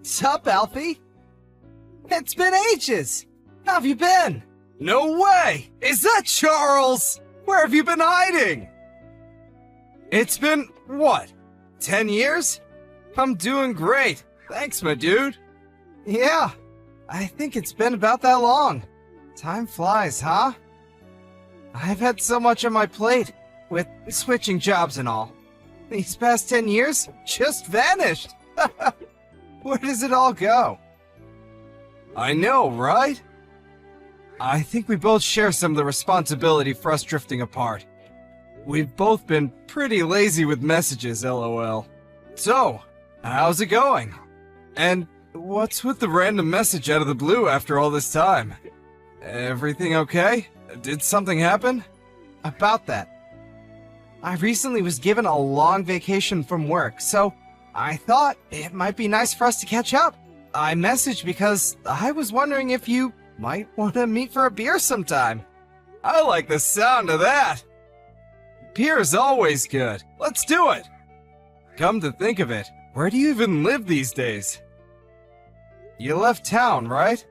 Sup, Alfie? It's been ages! How have you been? No way! Is that Charles? Where have you been hiding? It's been, what, 10 years? I'm doing great. Thanks, my dude. Yeah, I think it's been about that long. Time flies, huh? I've had so much on my plate, with switching jobs and all. These past 10 years just vanished. Where does it all go? I know, right? I think we both share some of the responsibility for us drifting apart. We've both been pretty lazy with messages, lol. So, how's it going? And what's with the random message out of the blue after all this time? Everything okay? Did something happen? About that. I recently was given a long vacation from work, so I thought it might be nice for us to catch up. I messaged because I was wondering if you might want to meet for a beer sometime. I like the sound of that. Beer is always good. Let's do it. Come to think of it, where do you even live these days? You left town, right?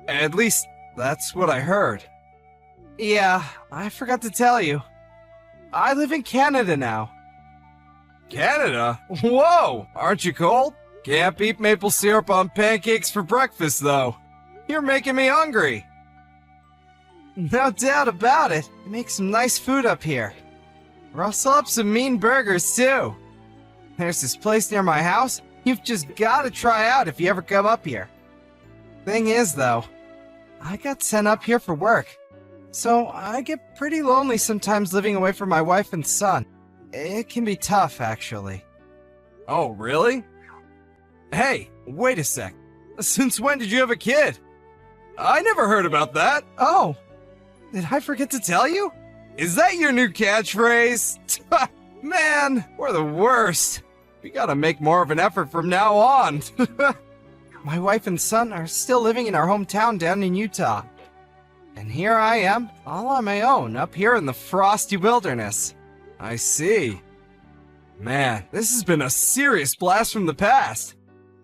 At least, that's what I heard. Yeah, I forgot to tell you. I live in Canada now. Canada? Whoa! Aren't you cold? Can't eat maple syrup on pancakes for breakfast, though. You're making me hungry. No doubt about it. You make some nice food up here. Rustle up some mean burgers, too. There's this place near my house you've just gotta try out if you ever come up here. Thing is, though, I got sent up here for work. So I get pretty lonely sometimes living away from my wife and son. It can be tough, actually. Oh, really? Hey, wait a sec. Since when did you have a kid? I never heard about that. Oh, did I forget to tell you? Is that your new catchphrase? Man, we're the worst. We gotta make more of an effort from now on. My wife and son are still living in our hometown down in Utah. And here I am, all on my own, up here in the frosty wilderness. I see. Man, this has been a serious blast from the past.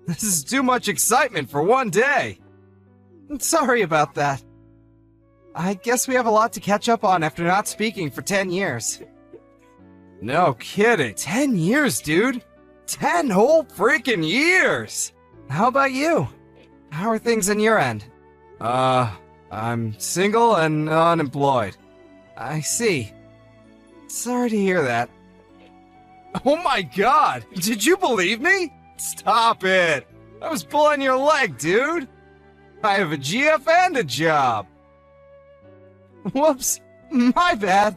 This is too much excitement for one day. Sorry about that. I guess we have a lot to catch up on after not speaking for 10 years. No kidding. 10 years, dude. 10 whole freaking years. How about you? How are things on your end? I'm single and unemployed. I see. Sorry to hear that. Oh my god! Did you believe me? Stop it! I was pulling your leg, dude! I have a GF and a job! Whoops! My bad!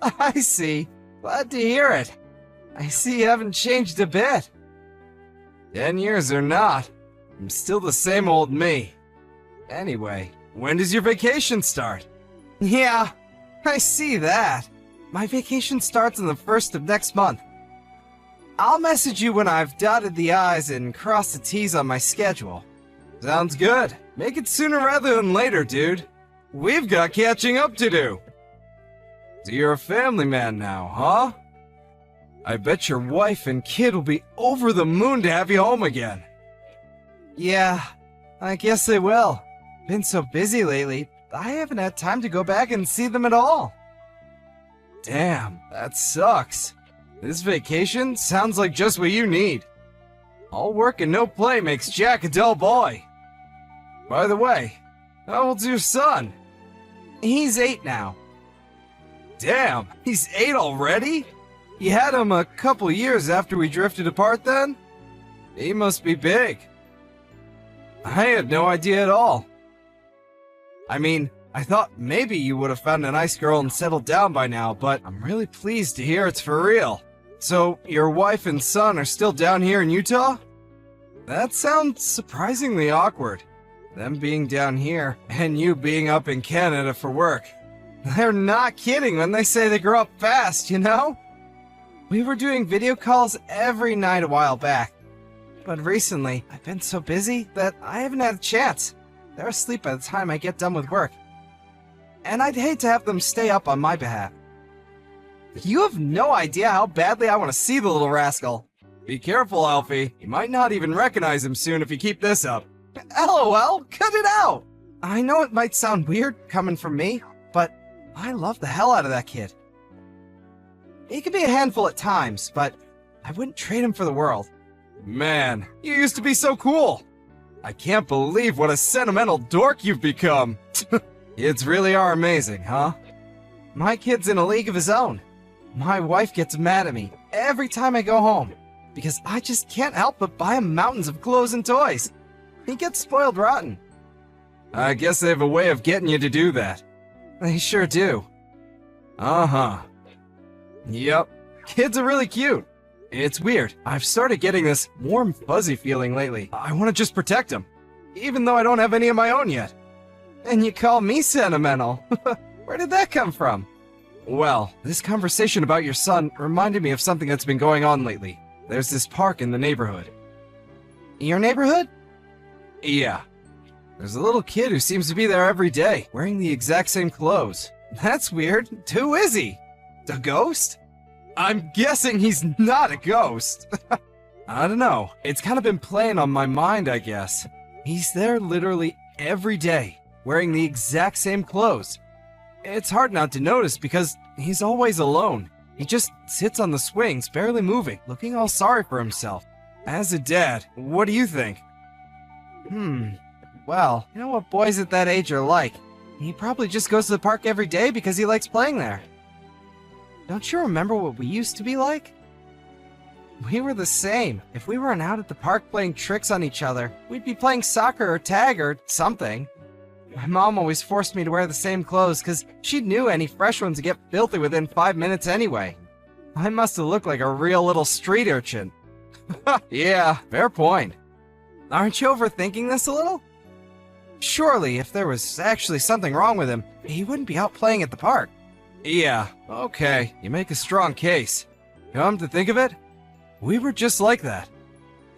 I see. Glad to hear it. I see you haven't changed a bit. 10 years or not, I'm still the same old me. Anyway, when does your vacation start? Yeah, I see that. My vacation starts on the 1st of next month. I'll message you when I've dotted the I's and crossed the T's on my schedule. Sounds good. Make it sooner rather than later, dude. We've got catching up to do. So you're a family man now, huh? I bet your wife and kid will be over the moon to have you home again. Yeah, I guess they will. Been so busy lately, I haven't had time to go back and see them at all. Damn, that sucks. This vacation sounds like just what you need. All work and no play makes Jack a dull boy. By the way, how old's your son? He's 8 now. Damn, he's 8 already? You had him a couple years after we drifted apart then? He must be big. I had no idea at all. I mean, I thought maybe you would have found a nice girl and settled down by now, but I'm really pleased to hear it's for real. So, your wife and son are still down here in Utah? That sounds surprisingly awkward. Them being down here, and you being up in Canada for work. They're not kidding when they say they grow up fast, you know? We were doing video calls every night a while back. But recently, I've been so busy that I haven't had a chance. They're asleep by the time I get done with work. And I'd hate to have them stay up on my behalf. You have no idea how badly I want to see the little rascal. Be careful, Alfie. You might not even recognize him soon if you keep this up. LOL, cut it out! I know it might sound weird coming from me, but I love the hell out of that kid. He can be a handful at times, but I wouldn't trade him for the world. Man, you used to be so cool. I can't believe what a sentimental dork you've become. Kids really are amazing, huh? My kid's in a league of his own. My wife gets mad at me every time I go home because I just can't help but buy him mountains of clothes and toys. He gets spoiled rotten. I guess they have a way of getting you to do that. They sure do. Uh-huh. Yep. Kids are really cute. It's weird. I've started getting this warm, fuzzy feeling lately. I want to just protect them, even though I don't have any of my own yet. And you call me sentimental? Where did that come from? Well, this conversation about your son reminded me of something that's been going on lately. There's this park in the neighborhood. Your neighborhood? Yeah. There's a little kid who seems to be there every day, wearing the exact same clothes. That's weird. Who is he? A ghost? I'm guessing he's not a ghost. I don't know. It's kind of been playing on my mind, I guess. He's there literally every day, wearing the exact same clothes. It's hard not to notice because he's always alone. He just sits on the swings, barely moving, looking all sorry for himself. As a dad, what do you think? Well, you know what boys at that age are like. He probably just goes to the park every day because he likes playing there. Don't you remember what we used to be like? We were the same. If we weren't out at the park playing tricks on each other, we'd be playing soccer or tag or something. My mom always forced me to wear the same clothes because she knew any fresh ones would get filthy within 5 minutes anyway. I must have looked like a real little street urchin. Yeah, fair point. Aren't you overthinking this a little? Surely, if there was actually something wrong with him, he wouldn't be out playing at the park. Yeah, okay, you make a strong case. Come to think of it, we were just like that.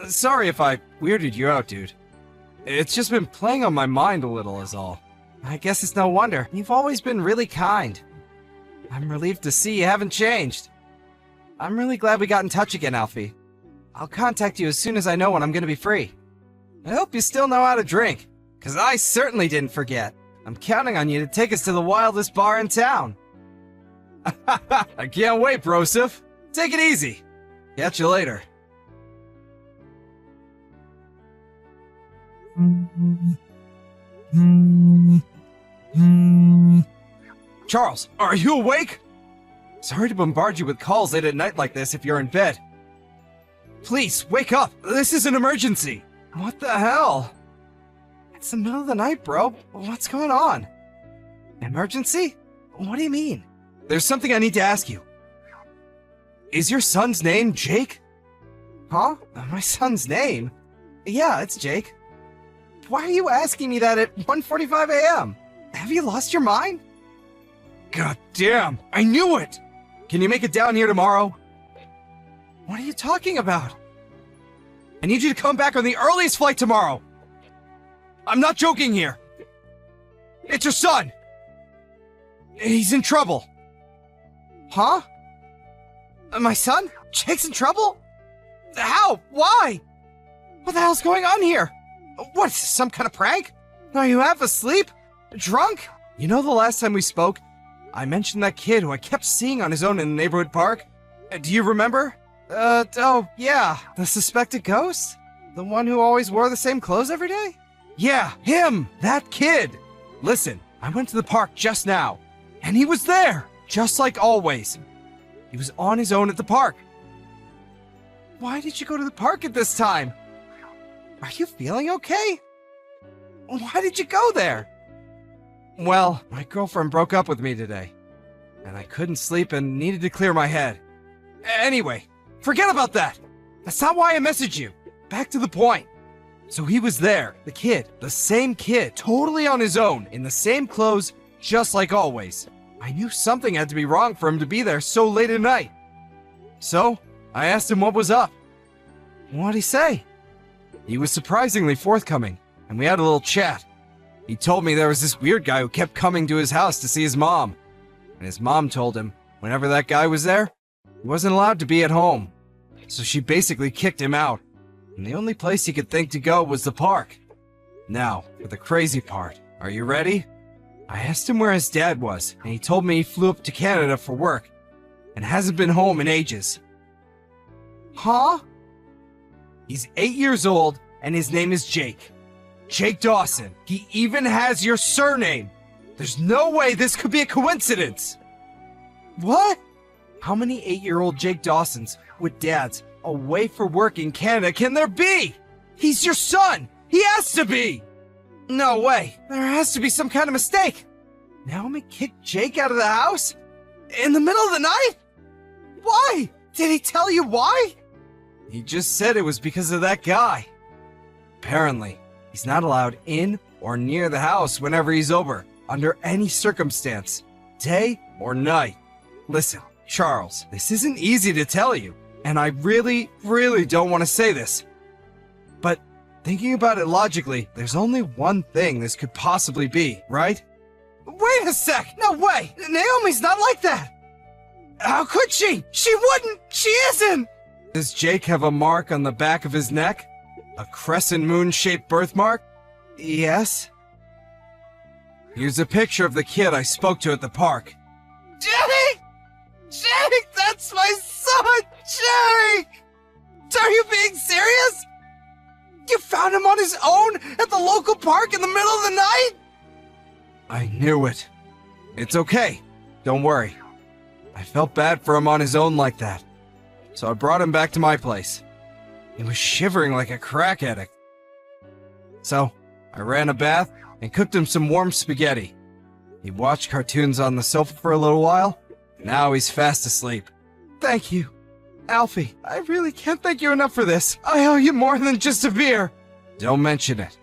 Sorry if I weirded you out, dude. It's just been playing on my mind a little is all. I guess it's no wonder. You've always been really kind. I'm relieved to see you haven't changed. I'm really glad we got in touch again, Alfie. I'll contact you as soon as I know when I'm gonna be free. I hope you still know how to drink, 'cause I certainly didn't forget. I'm counting on you to take us to the wildest bar in town. I can't wait, Broseph. Take it easy. Catch you later. Charles, are you awake? Sorry to bombard you with calls late at night like this if you're in bed. Please, wake up! This is an emergency! What the hell? It's the middle of the night, bro. What's going on? Emergency? What do you mean? There's something I need to ask you. Is your son's name Jake? Huh? My son's name? Yeah, it's Jake. Why are you asking me that at 1:45 a.m.? Have you lost your mind? God damn, I knew it! Can you make it down here tomorrow? What are you talking about? I need you to come back on the earliest flight tomorrow! I'm not joking here! It's your son! He's in trouble! Huh? My son? Jake's in trouble? How? Why? What the hell's going on here? What, some kind of prank? Are you half asleep? Drunk? You know the last time we spoke, I mentioned that kid who I kept seeing on his own in the neighborhood park? Do you remember? Oh, yeah. The suspected ghost? The one who always wore the same clothes every day? Yeah, him! That kid! Listen, I went to the park just now, and he was there, just like always. He was on his own at the park. Why did you go to the park at this time? Are you feeling okay? Why did you go there? Well, my girlfriend broke up with me today, and I couldn't sleep and needed to clear my head. Anyway, forget about that! That's not why I messaged you. Back to the point. So he was there, the kid, the same kid, totally on his own, in the same clothes, just like always. I knew something had to be wrong for him to be there so late at night. So, I asked him what was up. What'd he say? He was surprisingly forthcoming, and we had a little chat. He told me there was this weird guy who kept coming to his house to see his mom. And his mom told him, whenever that guy was there, he wasn't allowed to be at home. so she basically kicked him out. And the only place he could think to go was the park. Now, for the crazy part. Are you ready? I asked him where his dad was, and he told me he flew up to Canada for work and hasn't been home in ages. Huh? He's 8 years old, and his name is Jake. Jake Dawson. He even has your surname. There's no way this could be a coincidence. What? How many 8-year-old Jake Dawsons with dads away for work in Canada can there be? He's your son. He has to be. No way. There has to be some kind of mistake. Naomi kicked Jake out of the house? In the middle of the night? Why? Did he tell you why? He just said it was because of that guy. Apparently, he's not allowed in or near the house whenever he's over, under any circumstance, day or night. Listen, Charles, this isn't easy to tell you, and I really don't want to say this. But thinking about it logically, there's only one thing this could possibly be, right? Wait a sec! No way! Naomi's not like that! How could she? She wouldn't! She isn't! Does Jake have a mark on the back of his neck? A crescent moon-shaped birthmark? Yes. Here's a picture of the kid I spoke to at the park. Jake! Jake, that's my son! Jake! Are you being serious? You found him on his own at the local park in the middle of the night? I knew it. It's okay. Don't worry. I felt bad for him on his own like that, so I brought him back to my place. He was shivering like a crack addict. So, I ran a bath and cooked him some warm spaghetti. He watched cartoons on the sofa for a little while. Now he's fast asleep. Thank you. Alfie, I really can't thank you enough for this. I owe you more than just a beer. Don't mention it.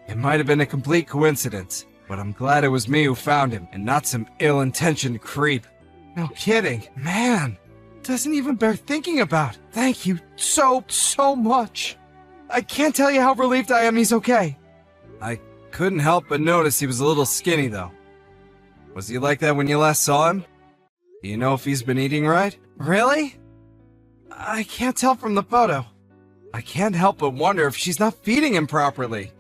It might have been a complete coincidence, but I'm glad it was me who found him and not some ill-intentioned creep. No kidding. Man, doesn't even bear thinking about. Thank you so much. I can't tell you how relieved I am he's okay. I couldn't help but notice he was a little skinny, though. Was he like that when you last saw him? Do you know if he's been eating right? Really? I can't tell from the photo. I can't help but wonder if she's not feeding him properly.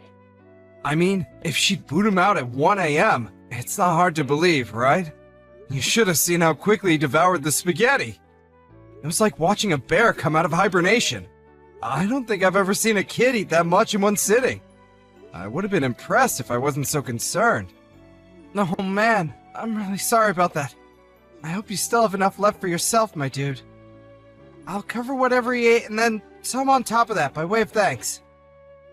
I mean, if she'd boot him out at 1 a.m., it's not hard to believe, right? You should have seen how quickly he devoured the spaghetti. It was like watching a bear come out of hibernation. I don't think I've ever seen a kid eat that much in one sitting. I would have been impressed if I wasn't so concerned. Oh man, I'm really sorry about that. I hope you still have enough left for yourself, my dude. I'll cover whatever he ate and then some on top of that by way of thanks.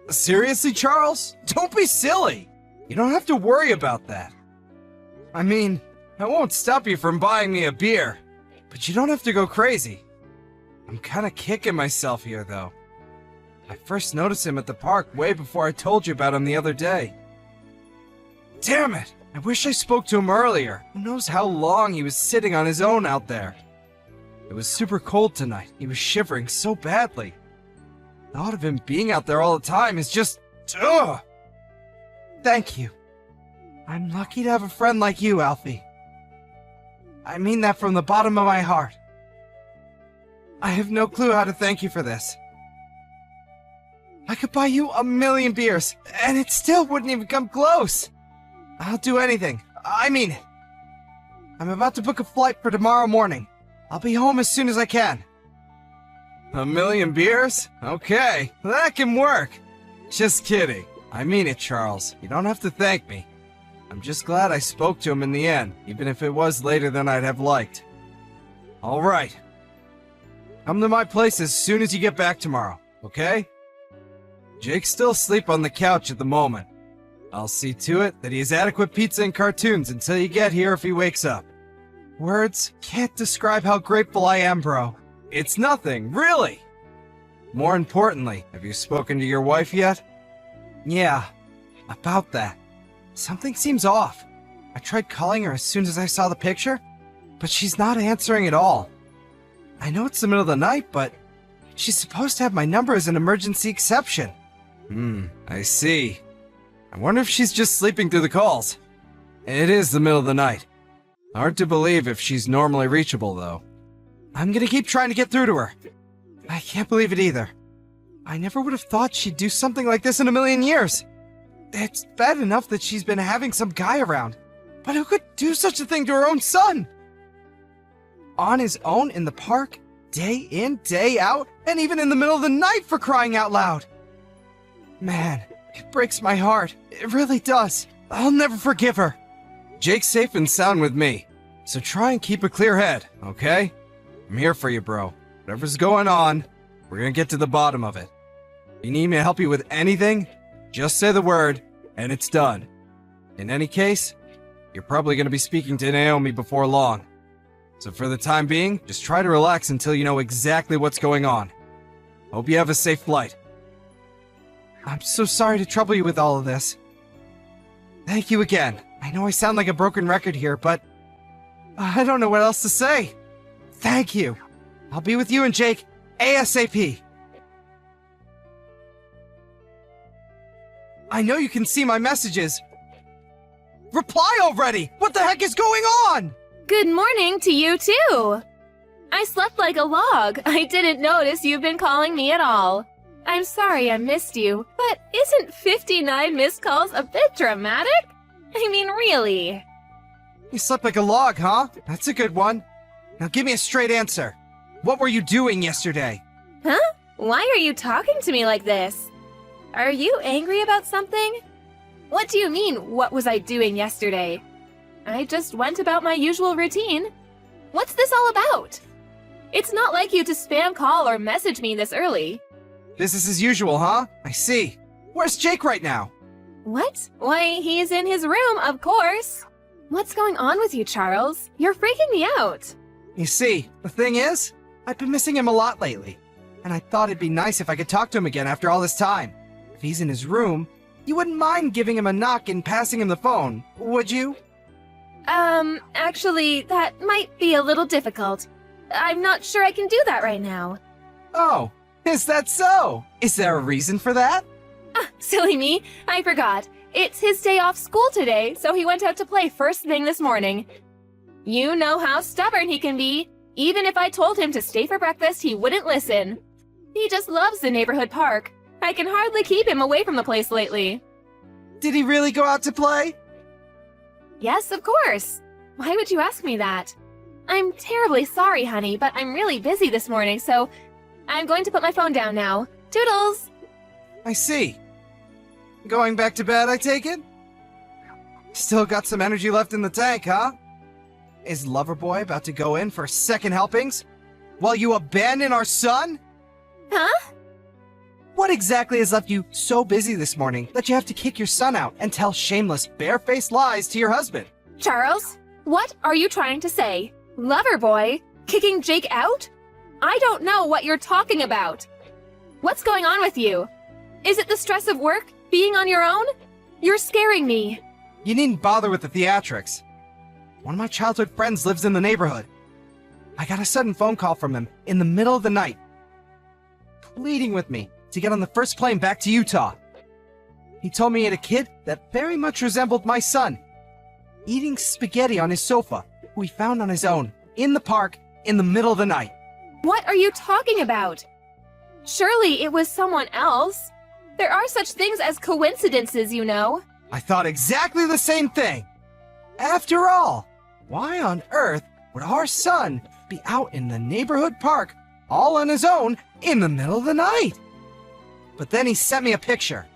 Seriously, Charles? Don't be silly. You don't have to worry about that. I mean, I won't stop you from buying me a beer, but you don't have to go crazy. I'm kinda kicking myself here, though. I first noticed him at the park way before I told you about him the other day. Damn it! I wish I spoke to him earlier. Who knows how long he was sitting on his own out there. It was super cold tonight. He was shivering so badly. The thought of him being out there all the time is just... ugh! Thank you. I'm lucky to have a friend like you, Alfie. I mean that from the bottom of my heart. I have no clue how to thank you for this. I could buy you 1,000,000 beers, and it still wouldn't even come close. I'll do anything. I mean it. I'm about to book a flight for tomorrow morning. I'll be home as soon as I can. 1,000,000 beers? Okay, that can work. Just kidding. I mean it, Charles. You don't have to thank me. I'm just glad I spoke to him in the end, even if it was later than I'd have liked. All right. Come to my place as soon as you get back tomorrow, okay? Jake's still asleep on the couch at the moment. I'll see to it that he has adequate pizza and cartoons until you get here if he wakes up. Words can't describe how grateful I am, bro. It's nothing, really. More importantly, have you spoken to your wife yet? Yeah, about that. Something seems off. I tried calling her as soon as I saw the picture, but she's not answering at all. I know it's the middle of the night, but she's supposed to have my number as an emergency exception. I see. I wonder if she's just sleeping through the calls. It is the middle of the night. Hard to believe if she's normally reachable, though. I'm gonna keep trying to get through to her. I can't believe it either. I never would have thought she'd do something like this in a million years. It's bad enough that she's been having some guy around, but who could do such a thing to her own son? On his own in the park, day in, day out, and even in the middle of the night, for crying out loud. Man, it breaks my heart. It really does. I'll never forgive her. Jake's safe and sound with me, so try and keep a clear head, okay? I'm here for you, bro. Whatever's going on, we're gonna get to the bottom of it. If you need me to help you with anything, just say the word, and it's done. In any case, you're probably gonna be speaking to Naomi before long. So for the time being, just try to relax until you know exactly what's going on. Hope you have a safe flight. I'm so sorry to trouble you with all of this. Thank you again. I know I sound like a broken record here, but I don't know what else to say. Thank you. I'll be with you and Jake ASAP. I know you can see my messages. Reply already! What the heck is going on? Good morning to you, too! I slept like a log. I didn't notice you've been calling me at all. I'm sorry I missed you, but isn't 59 missed calls a bit dramatic? I mean, really? You slept like a log, huh? That's a good one. Now give me a straight answer. What were you doing yesterday? Huh? Why are you talking to me like this? Are you angry about something? What do you mean, what was I doing yesterday? I just went about my usual routine. What's this all about? It's not like you to spam call or message me this early. Business as usual, huh? I see. Where's Jake right now? What? Why, he's in his room, of course. What's going on with you, Charles? You're freaking me out. You see, the thing is, I've been missing him a lot lately, and I thought it'd be nice if I could talk to him again after all this time. If he's in his room, you wouldn't mind giving him a knock and passing him the phone, would you? Actually, that might be a little difficult. I'm not sure I can do that right now. Oh, is that so? Is there a reason for that? Ah, silly me, I forgot. It's his day off school today, so he went out to play first thing this morning. You know how stubborn he can be. Even if I told him to stay for breakfast, he wouldn't listen. He just loves the neighborhood park. I can hardly keep him away from the place lately. Did he really go out to play? Yes, of course. Why would you ask me that? I'm terribly sorry, honey, but I'm really busy this morning, so I'm going to put my phone down now. Toodles! I see. Going back to bed, I take it? Still got some energy left in the tank, huh? Is Loverboy about to go in for second helpings? While you abandon our son? Huh? What exactly has left you so busy this morning that you have to kick your son out and tell shameless, barefaced lies to your husband? Charles, what are you trying to say? Loverboy? Kicking Jake out? I don't know what you're talking about. What's going on with you? Is it the stress of work? Being on your own? You're scaring me. You needn't bother with the theatrics. One of my childhood friends lives in the neighborhood. I got a sudden phone call from him in the middle of the night, pleading with me to get on the first plane back to Utah. He told me he had a kid that very much resembled my son, eating spaghetti on his sofa, who he found on his own, in the park, in the middle of the night. What are you talking about? Surely it was someone else. There are such things as coincidences, you know. I thought exactly the same thing. After all, why on earth would our son be out in the neighborhood park all on his own in the middle of the night? But then he sent me a picture,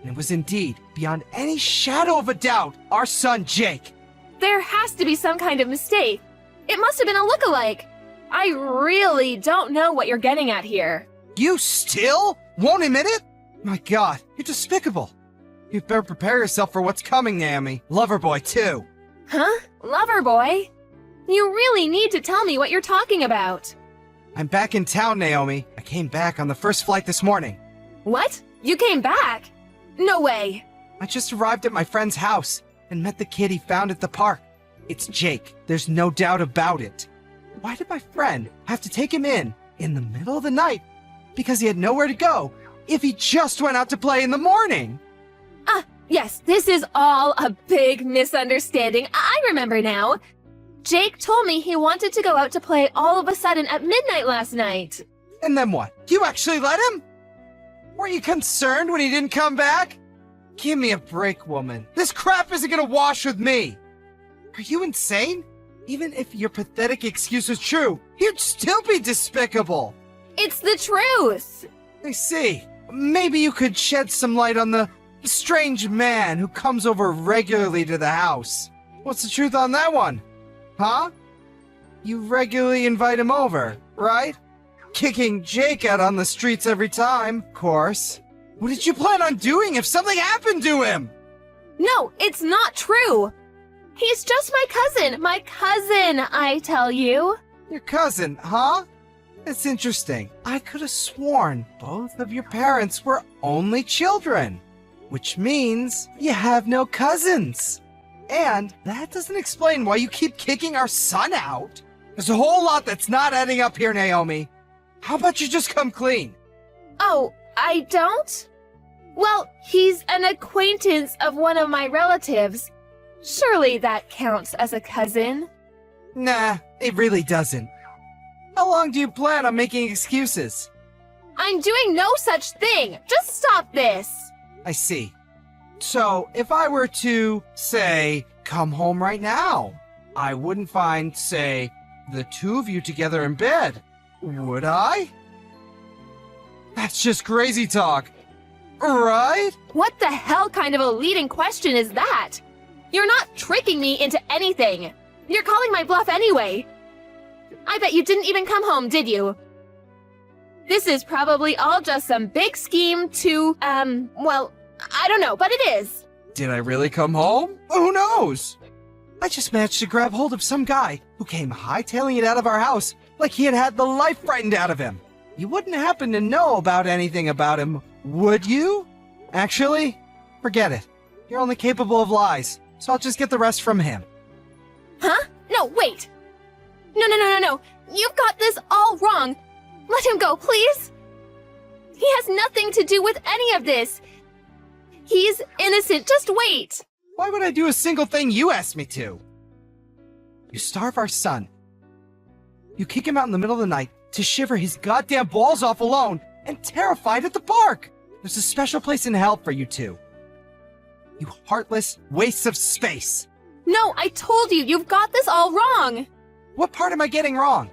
and it was indeed, beyond any shadow of a doubt, our son Jake. There has to be some kind of mistake. It must have been a lookalike. I really don't know what you're getting at here. You still won't admit it? My God, you're despicable. You'd better prepare yourself for what's coming, Naomi. Loverboy, too. Huh? Loverboy? You really need to tell me what you're talking about. I'm back in town, Naomi. I came back on the first flight this morning. What? You came back? No way. I just arrived at my friend's house and met the kid he found at the park. It's Jake. There's no doubt about it. Why did my friend have to take him in the middle of the night? Because he had nowhere to go if he just went out to play in the morning. Yes, this is all a big misunderstanding. I remember now. Jake told me he wanted to go out to play all of a sudden at midnight last night. And then what? You actually let him? Were you concerned when he didn't come back? Give me a break, woman. This crap isn't gonna wash with me. Are you insane? Even if your pathetic excuse was true, you'd still be despicable. It's the truth. I see. Maybe you could shed some light on the strange man who comes over regularly to the house. What's the truth on that one? Huh? You regularly invite him over, right? Kicking Jake out on the streets every time, of course. What did you plan on doing if something happened to him? No, it's not true. He's just my cousin. My cousin, I tell you. Your cousin, huh? It's interesting. I could have sworn both of your parents were only children, which means you have no cousins. And that doesn't explain why you keep kicking our son out. There's a whole lot that's not adding up here, Naomi. How about you just come clean? Oh, I don't? Well, he's an acquaintance of one of my relatives. Surely that counts as a cousin. Nah, it really doesn't. How long do you plan on making excuses? I'm doing no such thing. Just stop this. I see. So, if I were to, say, come home right now, I wouldn't find, say, the two of you together in bed, would I? That's just crazy talk, right? What the hell kind of a leading question is that? You're not tricking me into anything. You're calling my bluff anyway. I bet you didn't even come home, did you? This is probably all just some big scheme to, well, I don't know, but it is. Did I really come home? Who knows? I just managed to grab hold of some guy who came hightailing it out of our house like he had the life frightened out of him. You wouldn't happen to know about anything about him, would you? Actually, forget it. You're only capable of lies, so I'll just get the rest from him. Huh? No, wait. No. You've got this all wrong. Let him go, please. He has nothing to do with any of this. He's innocent. Just wait. Why would I do a single thing you asked me to? You starve our son. You kick him out in the middle of the night to shiver his goddamn balls off alone and terrified at the park. There's a special place in hell for you two. You heartless wastes of space. No, I told you, you've got this all wrong. What part am I getting wrong?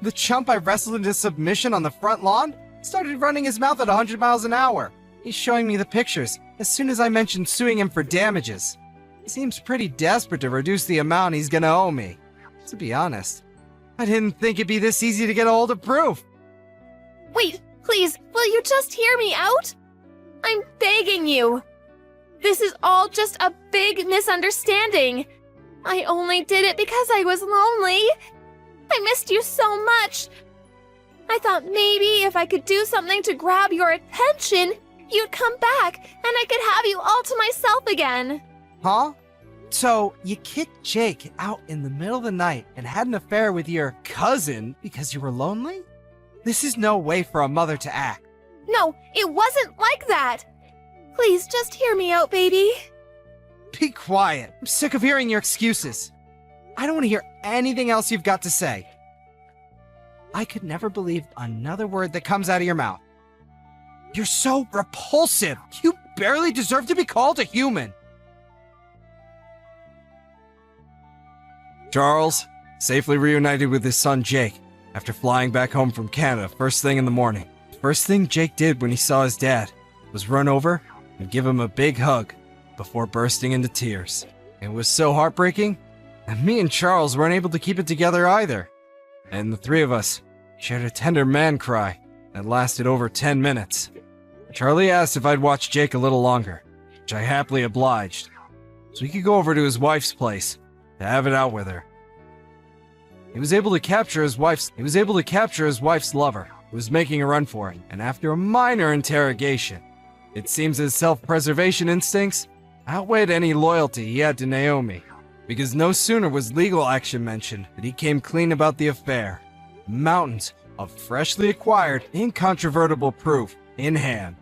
The chump I wrestled into submission on the front lawn started running his mouth at 100 miles an hour. He's showing me the pictures as soon as I mentioned suing him for damages. He seems pretty desperate to reduce the amount he's gonna owe me. To be honest, I didn't think it'd be this easy to get a hold of proof. Wait, please, will you just hear me out? I'm begging you. This is all just a big misunderstanding. I only did it because I was lonely. I missed you so much. I thought maybe if I could do something to grab your attention, you'd come back and I could have you all to myself again. Huh? So, you kicked Jake out in the middle of the night and had an affair with your cousin because you were lonely? This is no way for a mother to act. No, it wasn't like that. Please just hear me out, baby. Be quiet. I'm sick of hearing your excuses. I don't want to hear anything else you've got to say. I could never believe another word that comes out of your mouth. You're so repulsive. You barely deserve to be called a human. Charles, safely reunited with his son Jake after flying back home from Canada first thing in the morning. The first thing Jake did when he saw his dad was run over and give him a big hug before bursting into tears. It was so heartbreaking that me and Charles weren't able to keep it together either. And the three of us shared a tender man cry that lasted over 10 minutes. Charlie asked if I'd watch Jake a little longer, which I happily obliged, so he could go over to his wife's place to have it out with her. He was able to capture his wife's lover, who was making a run for it, and after a minor interrogation, it seems his self-preservation instincts outweighed any loyalty he had to Naomi, because no sooner was legal action mentioned than he came clean about the affair. Mountains of freshly acquired, incontrovertible proof in hand.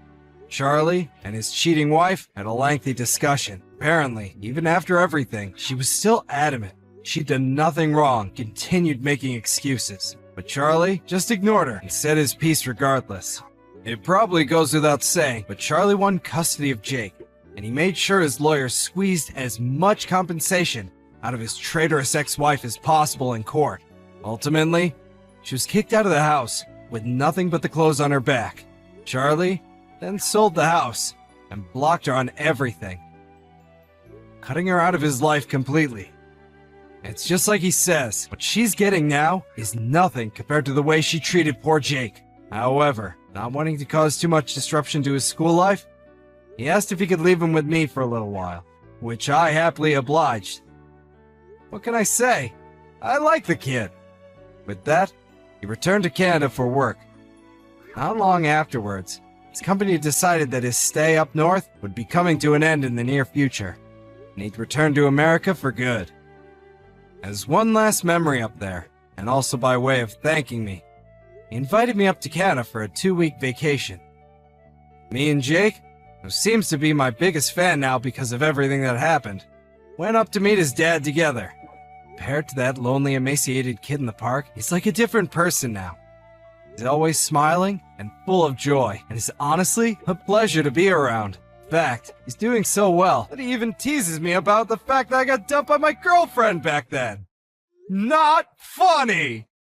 Charlie and his cheating wife had a lengthy discussion. Apparently, even after everything, she was still adamant she'd done nothing wrong, continued making excuses. But Charlie just ignored her and said his piece regardless. It probably goes without saying, but Charlie won custody of Jake, and he made sure his lawyer squeezed as much compensation out of his traitorous ex-wife as possible in court. Ultimately, she was kicked out of the house with nothing but the clothes on her back. Charlie then sold the house and blocked her on everything, cutting her out of his life completely. It's just like he says, what she's getting now is nothing compared to the way she treated poor Jake. However, not wanting to cause too much disruption to his school life, he asked if he could leave him with me for a little while, which I happily obliged. What can I say? I like the kid. With that, he returned to Canada for work. Not long afterwards, his company decided that his stay up north would be coming to an end in the near future, and he'd return to America for good. As one last memory up there, and also by way of thanking me, he invited me up to Canada for a 2-week vacation. Me and Jake, who seems to be my biggest fan now because of everything that happened, went up to meet his dad together. Compared to that lonely, emaciated kid in the park, he's like a different person now. He's always smiling and full of joy, and is honestly a pleasure to be around. In fact, he's doing so well that he even teases me about the fact that I got dumped by my girlfriend back then. Not funny!